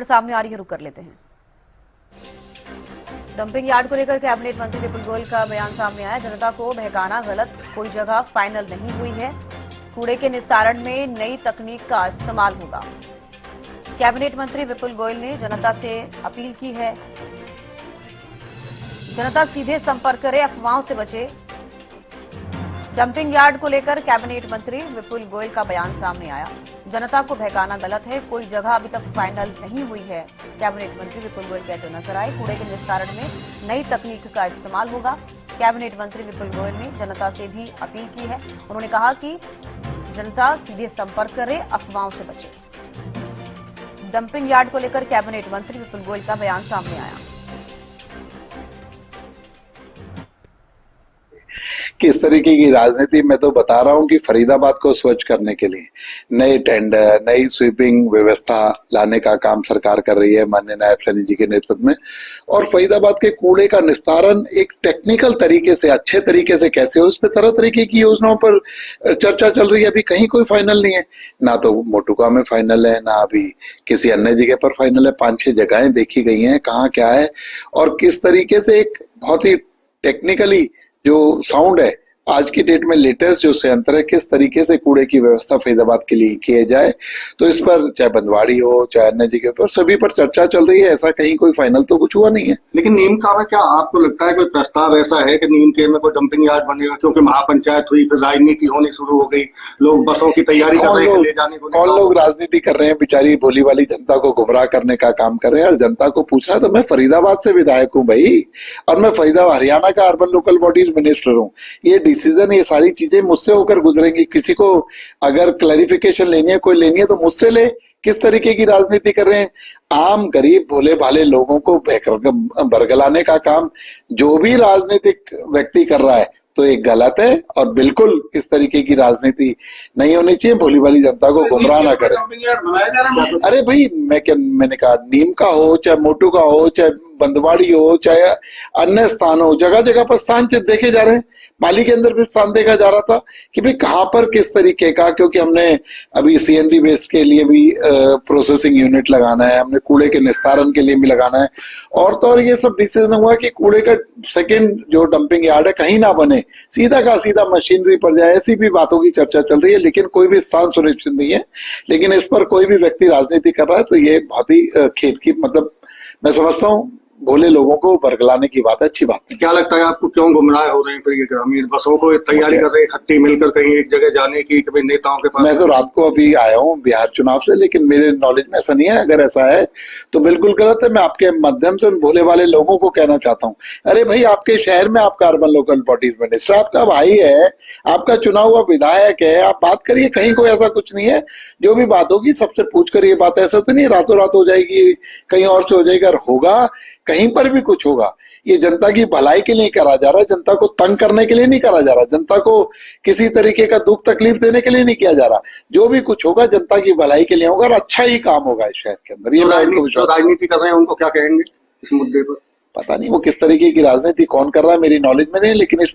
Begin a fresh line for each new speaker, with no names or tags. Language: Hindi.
सामने आ रही है, रुक कर लेते हैं। डंपिंग यार्ड को लेकर कैबिनेट मंत्री विपुल गोयल का बयान सामने आया। जनता को बहकाना गलत, कोई जगह फाइनल नहीं हुई है। कूड़े के निस्तारण में नई तकनीक का इस्तेमाल होगा। कैबिनेट मंत्री विपुल गोयल ने जनता से अपील की है, जनता सीधे संपर्क करे, अफवाहों से बचे। डंपिंग यार्ड को लेकर कैबिनेट मंत्री विपुल गोयल का बयान सामने आया। जनता को बहकाना गलत है, कोई जगह अभी तक फाइनल नहीं हुई है। कैबिनेट मंत्री विपुल गोयल कहते नजर आए, कूड़े के निस्तारण में नई तकनीक का इस्तेमाल होगा। कैबिनेट मंत्री विपुल गोयल ने जनता से भी अपील की है। उन्होंने कहा कि जनता सीधे संपर्क करे, अफवाहों से बचे। डंपिंग यार्ड को लेकर कैबिनेट मंत्री विपुल गोयल का बयान सामने आया।
किस तरीके की राजनीति, मैं तो बता रहा हूं कि फरीदाबाद को स्वच्छ करने के लिए नए टेंडर, नई स्वीपिंग व्यवस्था लाने का काम सरकार कर रही है माननीय नायब सैनी जी के नेतृत्व में। और फरीदाबाद के कूड़े का निस्तारण एक टेक्निकल तरीके से, अच्छे तरीके से कैसे हो, उस पर तरह तरीके की योजनाओं पर चर्चा चल रही है। अभी कहीं कोई फाइनल नहीं है, ना तो मोटुका में फाइनल है, ना अभी किसी अन्य जगह पर फाइनल है। 5-6 जगहें देखी गई हैं, कहाँ क्या है और किस तरीके से एक बहुत ही टेक्निकली जो साउंड है, आज की डेट में लेटेस्ट जो संयंत्र है, किस तरीके से कूड़े की व्यवस्था फरीदाबाद के लिए किया जाए, तो इस पर चाहे बंदवाड़ी हो चाहे अन्य जगह पर, सभी पर चर्चा चल रही है। ऐसा कहीं कोई फाइनल तो कुछ हुआ नहीं है।
लेकिन नीम का में क्या आपको लगता है कोई प्रस्ताव ऐसा है कि नीम के में कोई डंपिंग यार्ड बनेगा? क्योंकि महापंचायत हुई, फिर राजनीति होनी शुरू हो गई, लोग बसों की तैयारी कर रहे हैं ले जाने को।
कौन लोग राजनीति कर रहे हैं? बेचारी भोली वाली जनता को गुमराह करने का काम कर रहे हैं। और जनता को पूछना, तो मैं फरीदाबाद से विधायक हूँ भाई, और मैं फरीदाबाद हरियाणा का अर्बन लोकल बॉडीज मिनिस्टर हूँ। ये डिसीजन, ये सारी चीजें मुझसे होकर गुजरेंगी। किसी को अगर क्लैरिफिकेशन लेनी है, कोई लेनी है, तो मुझसे ले। किस तरीके की राजनीति कर रहे हैं? आम गरीब भोले भाले लोगों को बरगलाने का काम जो भी राजनीतिक व्यक्ति कर रहा है, तो एक गलत है और बिल्कुल इस तरीके की राजनीति नहीं होनी चाहिए। भोली भाली जनता को गुमराह ना करें। अरे भाई, मैंने कहा नीम का हो, चाहे मोटू का हो, चाहे बंदवाड़ी हो, चाहे अन्य स्थान हो, जगह जगह पर स्थान देखे जा रहे हैं। पाली के अंदर भी स्थान देखा जा रहा था कि भाई कहाँ पर किस तरीके का, क्योंकि हमने अभी सीएनडी वेस्ट के लिए भी प्रोसेसिंग यूनिट लगाना है, हमने कूड़े के निस्तारण के लिए भी लगाना है, और तो और ये सब डिसीजन हुआ कि कूड़े का सेकेंड जो डंपिंग यार्ड है कहीं ना बने, सीधा का सीधा मशीनरी पर जाए। ऐसी भी बातों की चर्चा चल रही है, लेकिन कोई भी स्थान सुनिश्चित नहीं है। लेकिन इस पर कोई भी व्यक्ति राजनीति कर रहा है तो ये बहुत ही खेद की, मतलब मैं समझता हूँ भोले लोगों को बरगलाने की बात है, अच्छी बात है।
क्या लगता है आपको, क्यों गुमराह हो रहे हैं फिर ये ग्रामीण? बसों को तैयारी कर रहे हैं इकट्ठी मिलकर कहीं एक जगह जाने की, कभी नेताओं के पास?
मैं तो रात को अभी आया हूँ बिहार चुनाव से, लेकिन मेरे नॉलेज में ऐसा नहीं है। अगर ऐसा है तो बिल्कुल गलत है। मैं आपके माध्यम से उन भोले वाले लोगों को कहना चाहता हूँ, अरे भाई, आपके शहर में आपका अर्बन लोकल बॉडीज मिनिस्टर आपका भाई है, आपका चुना हुआ विधायक है, आप बात करिए। कहीं कोई ऐसा कुछ नहीं है। जो भी बात होगी सबसे पूछ कर, ये बात ऐसा तो नहीं रातों रात हो जाएगी, कहीं और से हो जाएगा। होगा कहीं पर भी कुछ होगा, ये जनता की भलाई के लिए करा जा रहा है, जनता को तंग करने के लिए नहीं करा जा रहा, जनता को किसी तरीके का दुख तकलीफ देने के लिए नहीं किया जा रहा। जो भी कुछ होगा जनता की भलाई के लिए होगा और अच्छा ही काम होगा इस शहर के अंदर। ये
राजनीति कर रहे हैं उनको क्या कहेंगे इस मुद्दे पर?
पता नहीं वो किस तरीके की राजनीति कौन कर रहा है, मेरी नॉलेज में नहीं, लेकिन इस